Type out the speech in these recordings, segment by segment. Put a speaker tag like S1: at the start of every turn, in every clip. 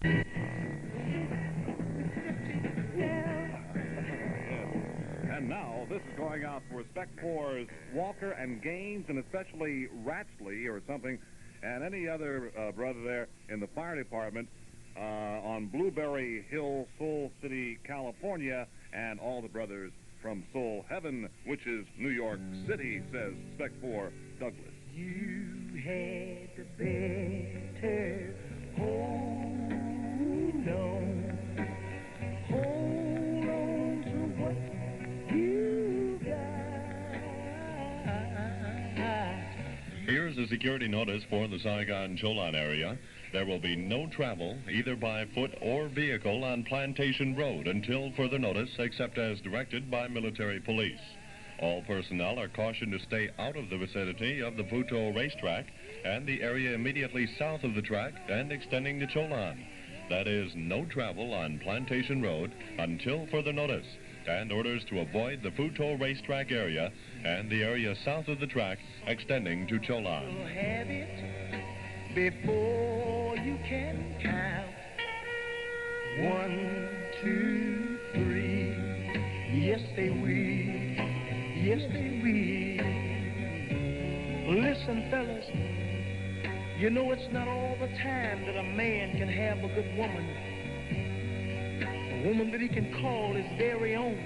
S1: And now, this is going out for Spec 4's Walker and Gaines, and especially Ratsley or something, and any other brother there in the fire department on Blueberry Hill, Soul City, California, and all the brothers from Soul Heaven, which is New York City, says Spec 4 Douglas.
S2: You had the better hold on. Hold on to what you got.
S3: Here's a security notice for the Saigon-Cholan area. There will be no travel, either by foot or vehicle, on Plantation Road until further notice, except as directed by military police. All personnel are cautioned to stay out of the vicinity of the Puto racetrack and the area immediately south of the track and extending to Cholan. That is, no travel on Plantation Road until further notice, and orders to avoid the Puto racetrack area and the area south of the track extending to Cholan.
S2: You'll have it before you can count. 1, 2, 3. Yes, they will. Yes, they will. Listen, fellas, you know it's not all the time that a man can have a good woman. A woman that he can call his very own.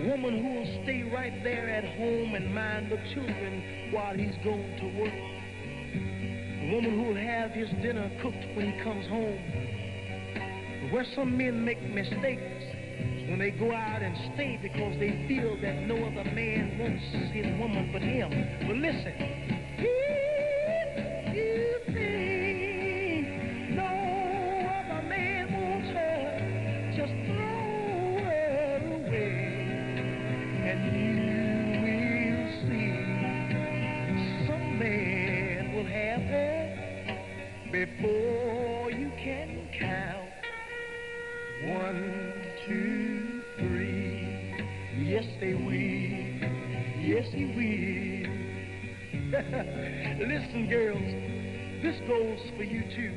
S2: A woman who will stay right there at home and mind the children while he's going to work. A woman who will have his dinner cooked when he comes home. Where some men make mistakes when they go out and stay because they feel that no other man wants his woman but him. But listen, if you think no other man wants her, just throw her away, and you will see some man will have her before you can count. 1, 2, 3. Yes, they will. Yes, he will. Listen, girls, this goes for you too.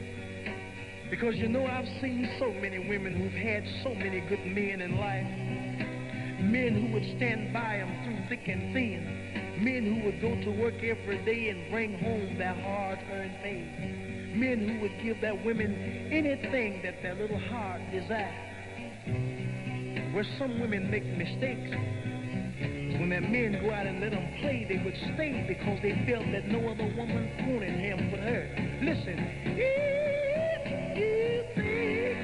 S2: Because you know I've seen so many women who've had so many good men in life. Men who would stand by them through thick and thin. Men who would go to work every day and bring home their hard-earned pay. Men who would give their women anything that their little heart desired. Where some women make mistakes, when their men go out and let them play, they would stay because they felt that no other woman wanted him but her. Listen, if you think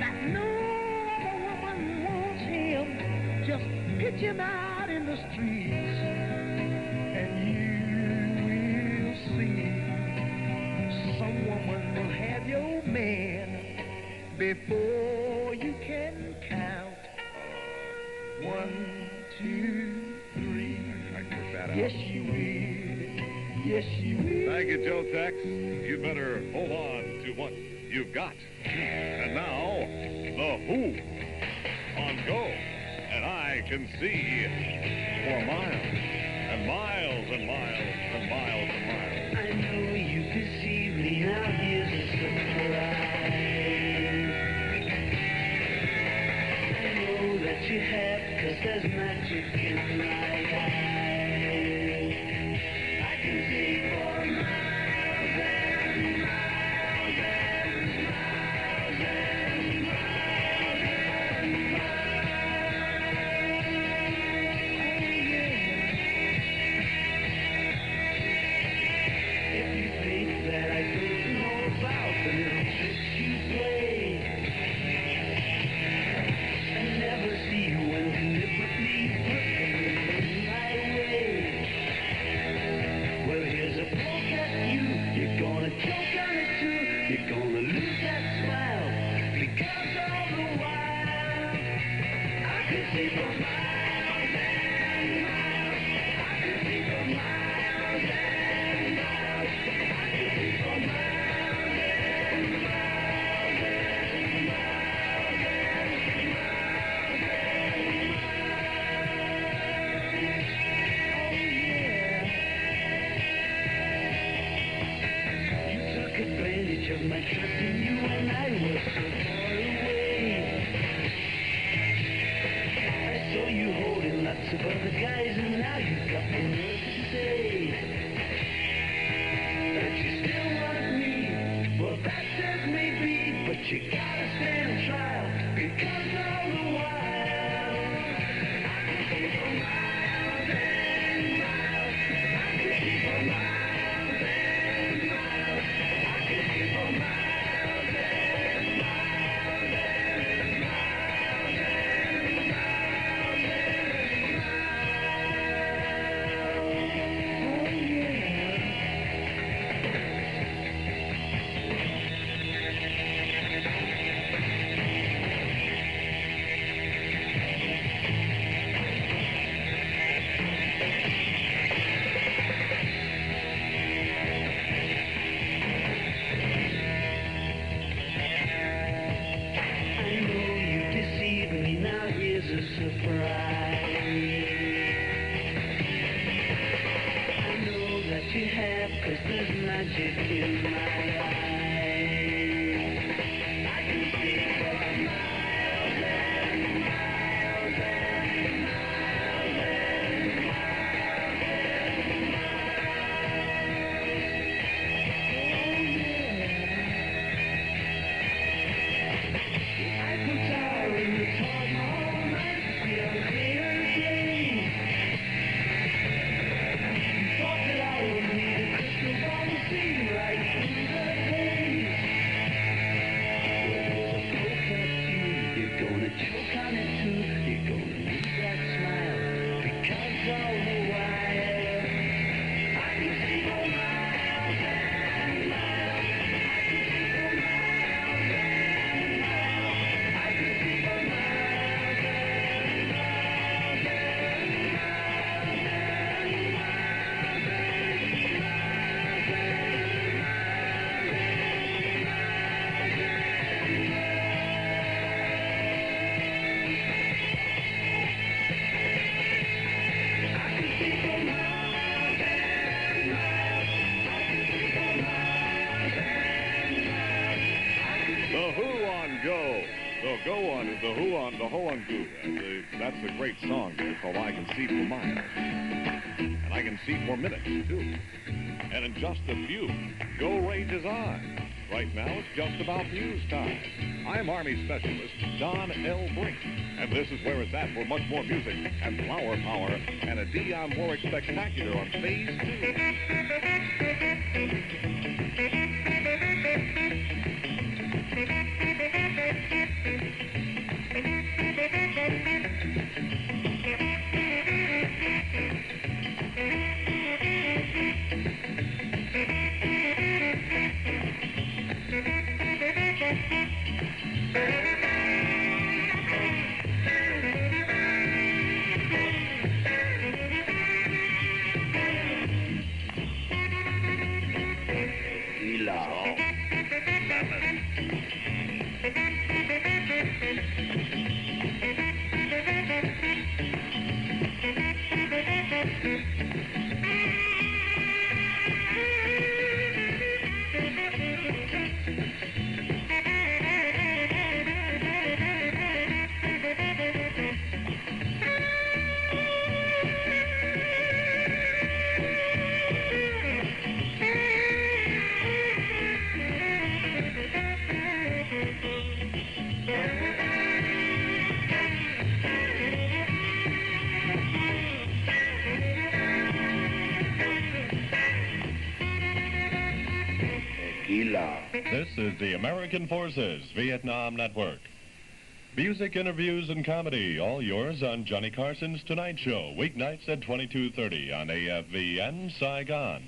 S2: that no other woman wants him, just pitch him out in the streets, and you will see some woman will have your man before you can count. 1, 2, 3. Yes, you will. Yes, you will.
S1: Thank you, Joe Tex. You better hold on to what you've got. And now, the Who on Go. And I can see for miles and miles and miles and miles and miles.
S2: I know you deceive me. Now here's a surprise. I know that you have, 'cause there's magic in my eyes. I can see for miles and miles and miles and miles and miles. Oh, yeah. If you think that I don't know about the little tricks you play, I never see you when deliberately put them in my way. Well, here's a poke at you. You're gonna choke on it too. You're gonna lose that smile because all the while I could see for miles and miles. I could see for miles and miles. I could see for miles and miles and miles and miles and miles. Oh, yeah. You took advantage of my trust in you. She gotta stand trial because all the while I could keep her miles and miles. I could keep her miles and miles. I could keep her miles and miles and miles and miles there's magic in my eyes. I can see for miles and miles and miles and miles and miles. I put tower in the torn all night, feel clear again. Thought that I would need a crystal ball to see right through the haze. Well, there's a poke at you, you're gonna choke on it too. You're gonna lose that smile because all the while I can see for miles and miles. I can see for miles and miles. I can see for miles and miles and
S1: The Who on Go. The Go on is the Who on the Ho on Goo. That's a great song. It's called I Can See for Miles. And I can see for minutes, too. And in just a few, Go rages on. Right now, it's just about news time. I'm Army Specialist Don L. Brink. And this is where it's at for much more music and flower power and a Dionne Warwick spectacular on Phase 2.
S3: This is the American Forces Vietnam Network. Music, interviews, and comedy, all yours on Johnny Carson's Tonight Show, weeknights at 22:30 on AFVN Saigon.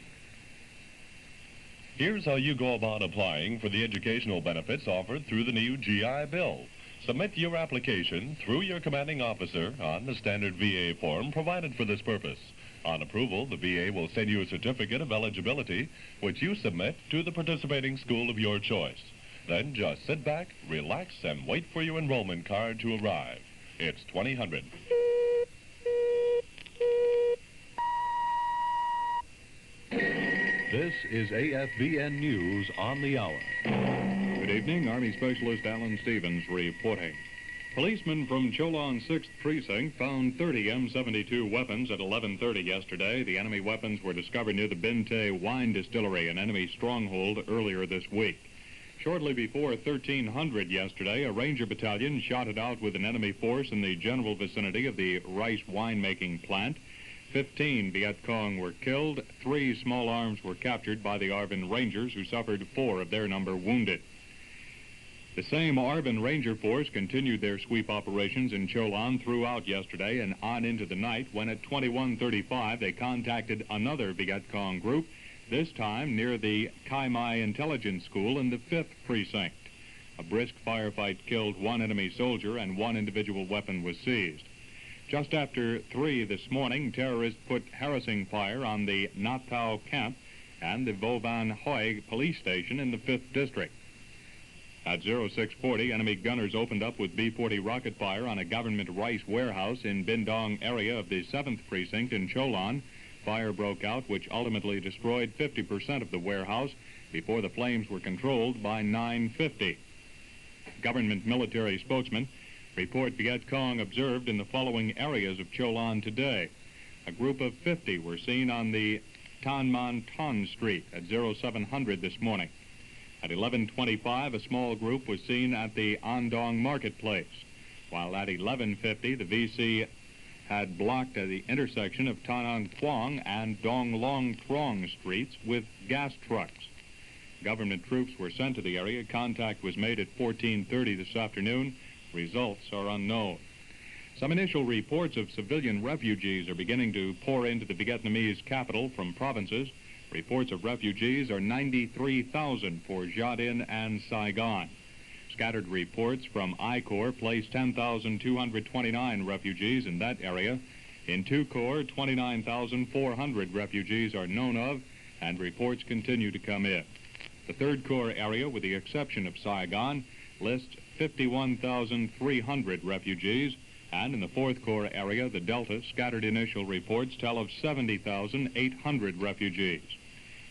S3: Here's how you go about applying for the educational benefits offered through the new GI Bill. Submit your application through your commanding officer on the standard VA form provided for this purpose. On approval, the VA will send you a certificate of eligibility, which you submit to the participating school of your choice. Then just sit back, relax, and wait for your enrollment card to arrive. It's 2000.
S4: This is AFVN News on the Hour.
S5: Good evening. Army Specialist Alan Stevens reporting. Policemen from Cholon 6th Precinct found 30 M72 weapons at 11:30 yesterday. The enemy weapons were discovered near the Binte Wine Distillery, an enemy stronghold, earlier this week. Shortly before 1300 yesterday, a Ranger battalion shot it out with an enemy force in the general vicinity of the rice winemaking plant. 15 Viet Cong were killed. 3 small arms were captured by the AFVN Rangers, who suffered 4 of their number wounded. The same AFVN Ranger force continued their sweep operations in Cholan throughout yesterday and on into the night when at 21:35 they contacted another Viet Cong group, this time near the Kai Mai Intelligence School in the 5th Precinct. A brisk firefight killed 1 enemy soldier and 1 individual weapon was seized. Just after 3 this morning, terrorists put harassing fire on the Nat Thao camp and the Vo Van Hoi police station in the 5th District. At 0640, enemy gunners opened up with B-40 rocket fire on a government rice warehouse in Bindong area of the 7th Precinct in Cholan. Fire broke out, which ultimately destroyed 50% of the warehouse before the flames were controlled by 9:50. Government military spokesman report Viet Cong observed in the following areas of Cholan today. A group of 50 were seen on the Tan Man Ton Street at 0700 this morning. At 11:25, a small group was seen at the Andong Marketplace, while at 11:50, the VC had blocked the intersection of Tanang Thuong and Dong Long Trong streets with gas trucks. Government troops were sent to the area. Contact was made at 14:30 this afternoon. Results are unknown. Some initial reports of civilian refugees are beginning to pour into the Vietnamese capital from provinces. Reports of refugees are 93,000 for Gia Dinh and Saigon. Scattered reports from I Corps place 10,229 refugees in that area. In 2 Corps, 29,400 refugees are known of, and reports continue to come in. The 3rd Corps area, with the exception of Saigon, lists 51,300 refugees, and in the 4th Corps area, the Delta, scattered initial reports tell of 70,800 refugees.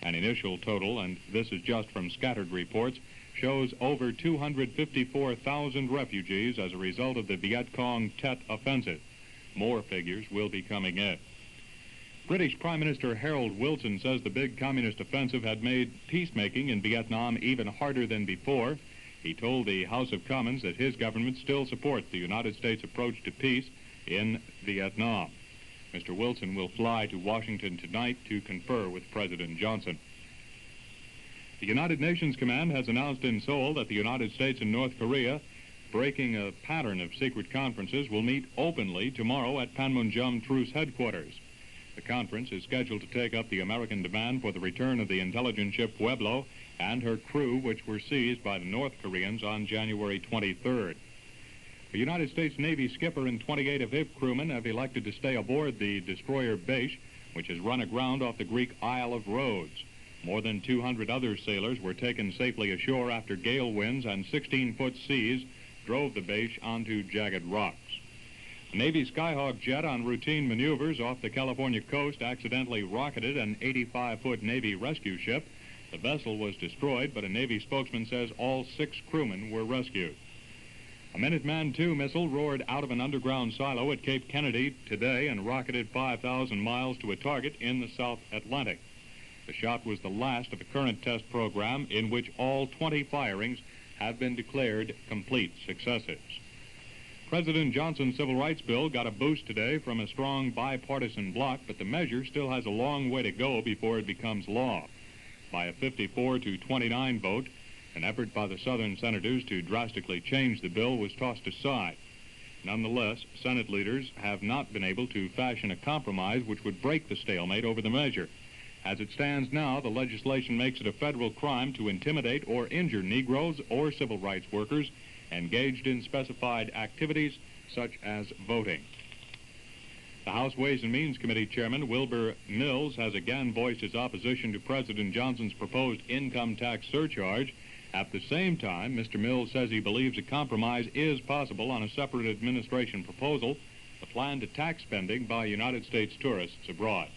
S5: An initial total, and this is just from scattered reports, shows over 254,000 refugees as a result of the Viet Cong Tet offensive. More figures will be coming in. British Prime Minister Harold Wilson says the big communist offensive had made peacemaking in Vietnam even harder than before. He told the House of Commons that his government still supports the United States approach to peace in Vietnam. Mr. Wilson will fly to Washington tonight to confer with President Johnson. The United Nations Command has announced in Seoul that the United States and North Korea, breaking a pattern of secret conferences, will meet openly tomorrow at Panmunjom Truce Headquarters. The conference is scheduled to take up the American demand for the return of the intelligence ship Pueblo and her crew, which were seized by the North Koreans on January 23rd. The United States Navy skipper and 28 of his crewmen have elected to stay aboard the destroyer Beish, which has run aground off the Greek Isle of Rhodes. More than 200 other sailors were taken safely ashore after gale winds and 16-foot seas drove the Beish onto jagged rocks. A Navy Skyhawk jet on routine maneuvers off the California coast accidentally rocketed an 85-foot Navy rescue ship. The vessel was destroyed, but a Navy spokesman says all 6 crewmen were rescued. A Minuteman II missile roared out of an underground silo at Cape Kennedy today and rocketed 5,000 miles to a target in the South Atlantic. The shot was the last of the current test program, in which all 20 firings have been declared complete successes. President Johnson's civil rights bill got a boost today from a strong bipartisan bloc, but the measure still has a long way to go before it becomes law. By a 54-29 vote, an effort by the Southern senators to drastically change the bill was tossed aside. Nonetheless, Senate leaders have not been able to fashion a compromise which would break the stalemate over the measure. As it stands now, the legislation makes it a federal crime to intimidate or injure Negroes or civil rights workers engaged in specified activities such as voting. The House Ways and Means Committee Chairman Wilbur Mills has again voiced his opposition to President Johnson's proposed income tax surcharge. At the same time, Mr. Mills says he believes a compromise is possible on a separate administration proposal, the plan to tax spending by United States tourists abroad.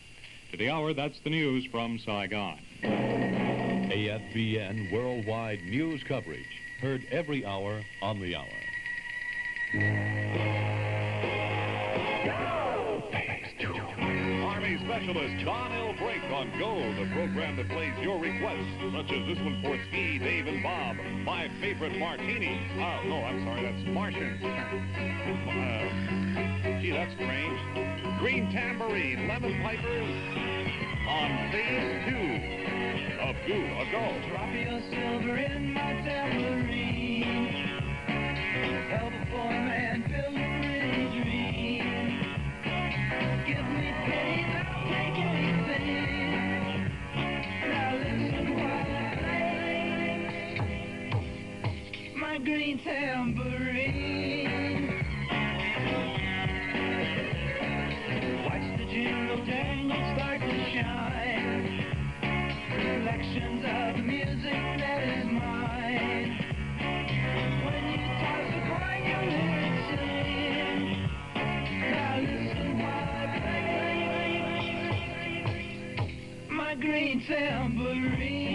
S5: To the hour, that's the news from Saigon.
S4: AFVN Worldwide News Coverage, heard every hour on the hour.
S1: Army specialist Donald Brink on Go, the program that plays your requests, such as this one for Ski, Dave, and Bob. My favorite martini. Oh, no, I'm sorry, that's Martian. Gee, that's strange. Green Tambourine, Lemon Pipers on phase 2 of Go.
S2: Drop your silver in my tambourine. Help a poor man build a pretty dream. Give me pain, I'll take anything. Now listen while I play my green tambourine. Watch the jingle jangle start to shine. Reflections of the music that is mine. When you toss a coin, you hear it sing. Now listen while I play my green tambourine.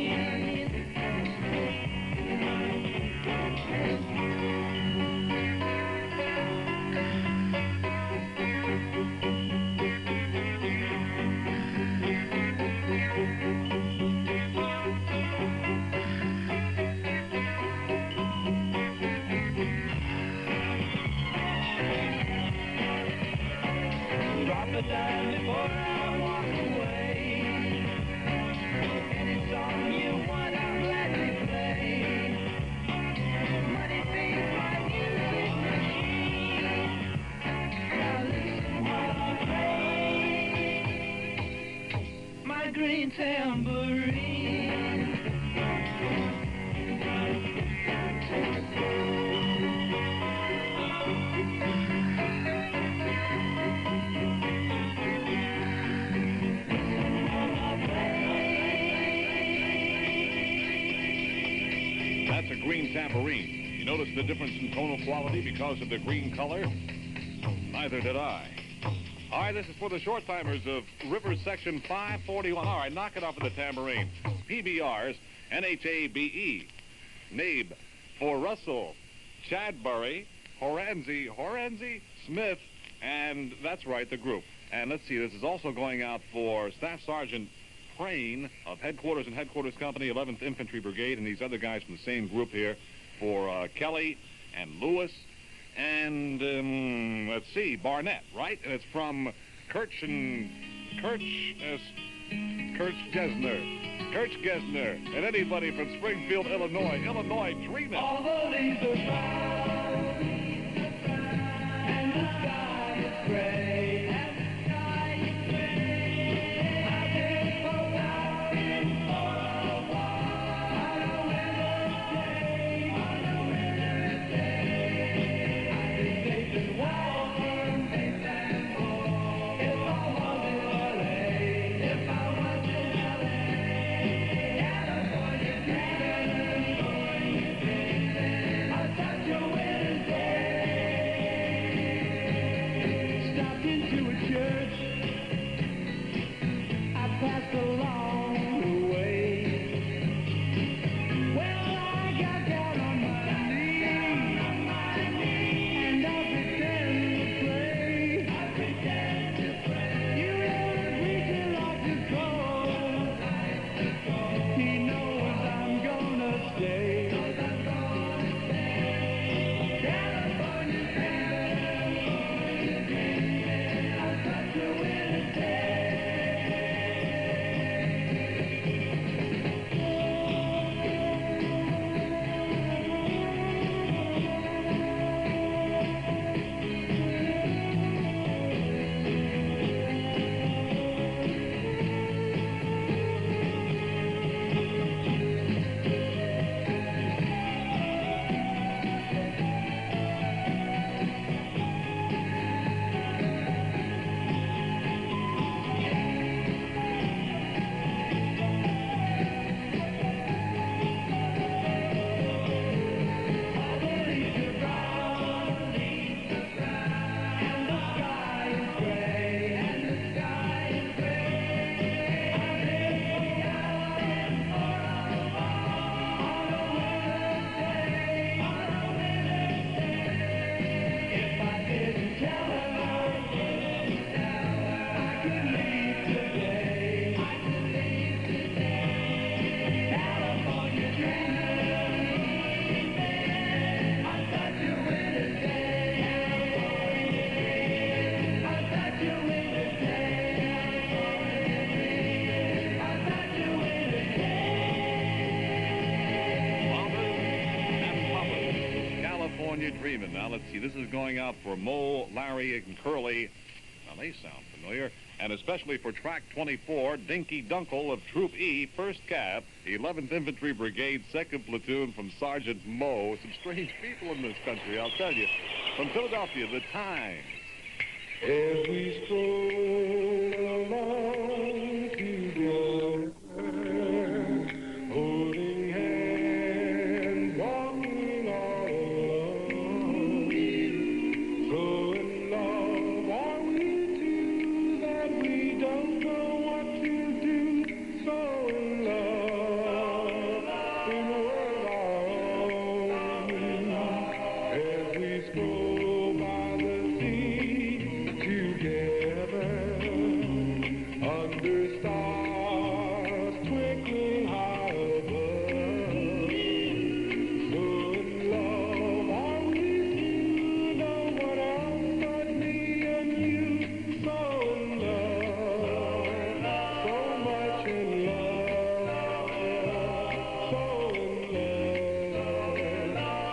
S2: Drop a dime before I walk away. Any song you want, I'll gladly play. Money feeds my music machine. Now listen while I play my green tambourine.
S1: That's a green tambourine. You notice the difference in tonal quality because of the green color? Neither did I. All right, this is for the short timers of River Section 541. All right, knock it off with the tambourine. PBRs, NHABE. NABE for Russell, Chadbury, Horanzi, Smith, and that's right, the group. And let's see, this is also going out for Staff Sergeant Crane of Headquarters and Headquarters Company, 11th Infantry Brigade, and these other guys from the same group here for Kelly and Lewis and, let's see, Barnett, right? And it's from Kirch Gesner, and anybody from Springfield, Illinois dreaming.
S2: All the leaves are brown, and the sky is gray. Your
S1: California Dreamin'. Now, let's see. This is going out for Mo, Larry, and Curly. Now, they sound familiar. And especially for Track 24, Dinky Dunkle of Troop E, 1st Cav, 11th Infantry Brigade, 2nd Platoon from Sergeant Mo. Some strange people in this country, I'll tell you. From Philadelphia, The Times.
S6: As we stroll along together, holding hands, walking all alone, so in love are we two that we don't know what to do, so in love in a world our own, as we stroll by the sea together under stars twinkling high above. So in love are we two, no one else but me and you. So in love, so much in love, so in love,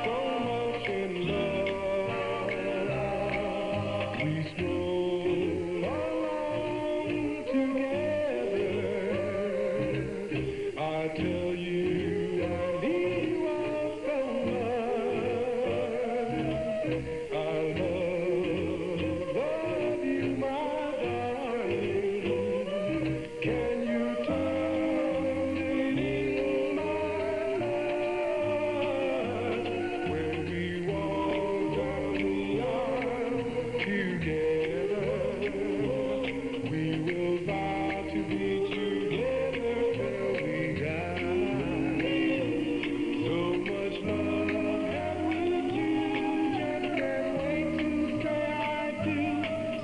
S6: so much in love. We stroll along together. I tell you I need you all so much. I love you, my darling. Can you turn it in my life when we walk down the aisle together? We will vow to be together till we die. So much love that with you, just can't wait to say I do.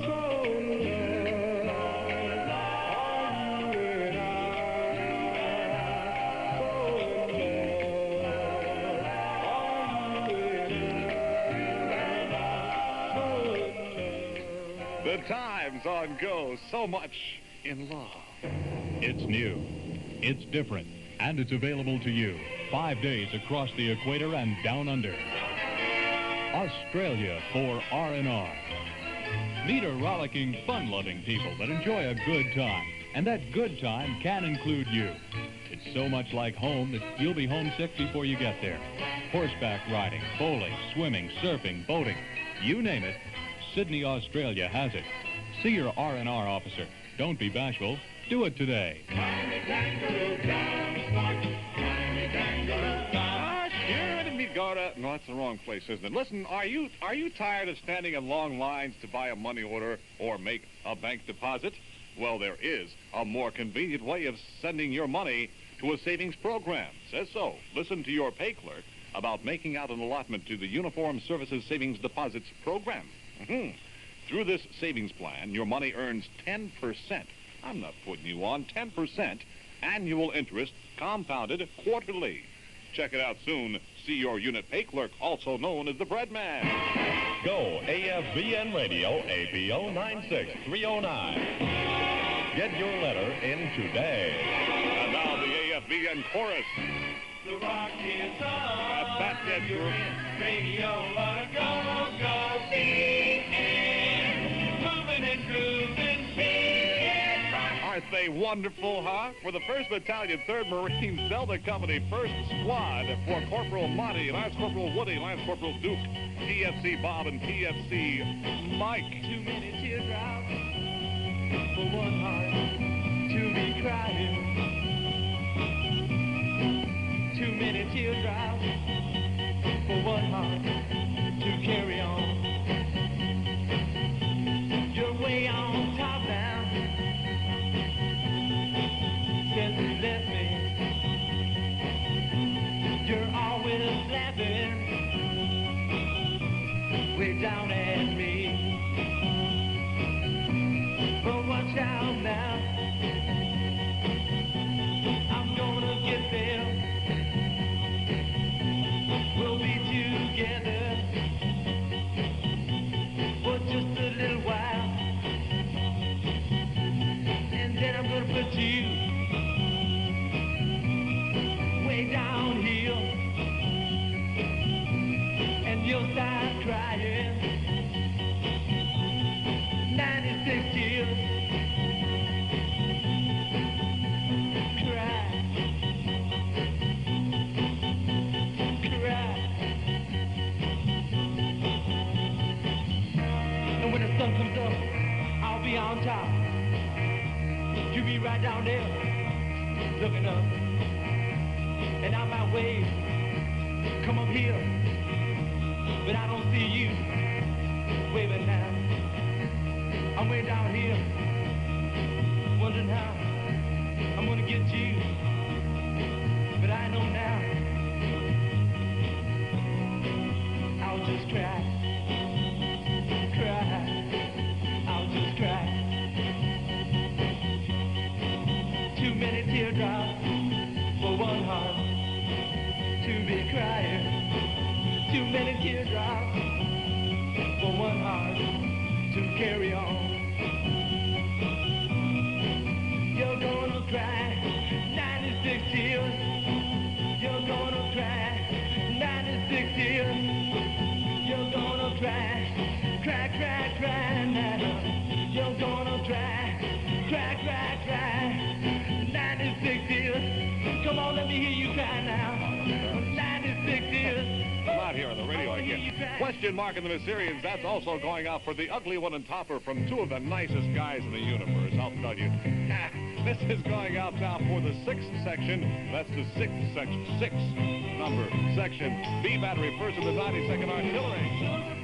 S6: So in love are you and I. So in love are you and I. So in love.
S1: The Times on Go. So much in love.
S4: It's new, it's different, and it's available to you 5 days across the equator and down under. Australia for R&R. Meet a rollicking, fun-loving people that enjoy a good time, and that good time can include you. It's so much like home that you'll be homesick before you get there. Horseback riding, bowling, swimming, surfing, boating, you name it, Sydney, Australia has it. See your R&R officer. Don't be bashful. Do it today.
S1: Sure, didn't we go to... No, that's the wrong place, isn't it? Listen, are you tired of standing in long lines to buy a money order or make a bank deposit? Well, there is a more convenient way of sending your money to a savings program. Says so. Listen to your pay clerk about making out an allotment to the Uniform Services Savings Deposits Program. Through this savings plan, your money earns 10%. I'm not putting you on. 10% annual interest compounded quarterly. Check it out soon. See your unit pay clerk, also known as the bread man.
S3: Go AFVN Radio, APO 96309. Get your letter in today.
S1: And now the AFVN chorus.
S6: The rock is on.
S1: That's that dead
S6: You're
S1: group.
S6: in radio, wanna go, CN. Moving and grooving, CN rock.
S1: Aren't they wonderful, huh? For the 1st Battalion, 3rd Marine Zelda Company, 1st Squad, for Corporal Monty, Lance Corporal Woody, Lance Corporal Duke, TFC Bob, and TFC Mike.
S6: Too many teardrops for one heart to be crying. Too many teardrops for one heart to carry on. You're way on top now since you left me. You're always laughing way down at me. But watch out now, I'm gonna get there. We'll be together for just a little while, and then I'm gonna put you way downhill, and
S2: you'll start crying. 96 years. Cry. Cry. And when the sun comes up, I'll be on top. You be right down there, looking up. And I might wave, come up here, but I don't see you waving now. I'm way down here, wondering how I'm gonna get you, but I know now. I'll just cry, cry, I'll just cry. Too many teardrops for one heart to be crying. Too many teardrops for one heart to carry on. You're gonna cry 96 years. You're gonna cry 96 years. You're gonna cry, cry, cry, cry now. You're gonna cry, cry, cry, cry 96 years. Come on, let me hear you cry now. 96 years.
S1: Not here on the radio again. Question mark in the Mysterians. That's also going out for the ugly one and topper from two of the nicest guys in the universe. I'll tell you. This is going out now for the 6th section. That's the 6th section. 6th number section. B battery first of the 92nd Artillery.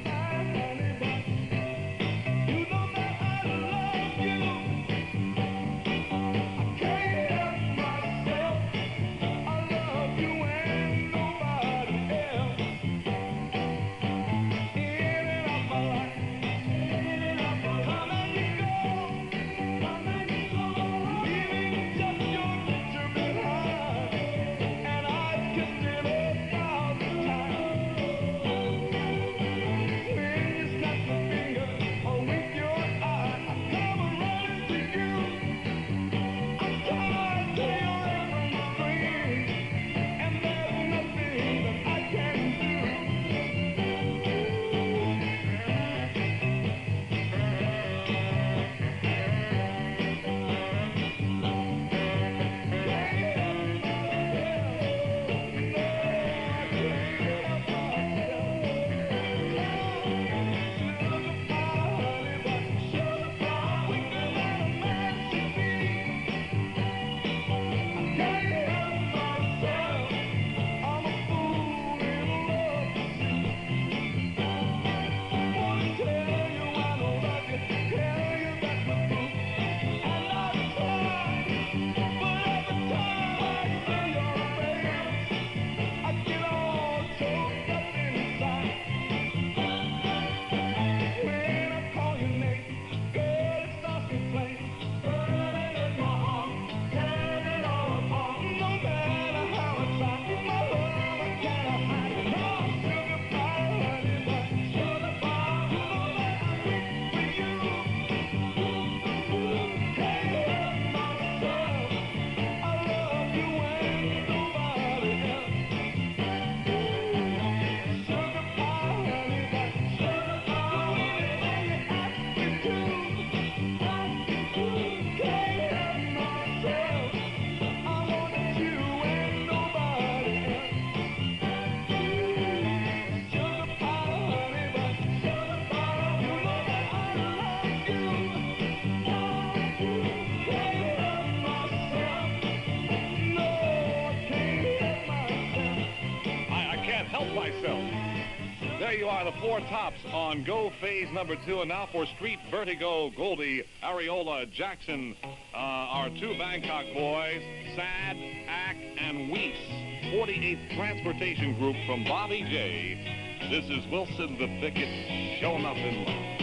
S1: There you are, the four tops on Go phase number 2. And now for Street Vertigo, Goldie, Areola, Jackson, our two Bangkok boys, Sad, Ack, and Weiss. 48th Transportation Group from Bobby J. This is Wilson the Picket, showing up in love.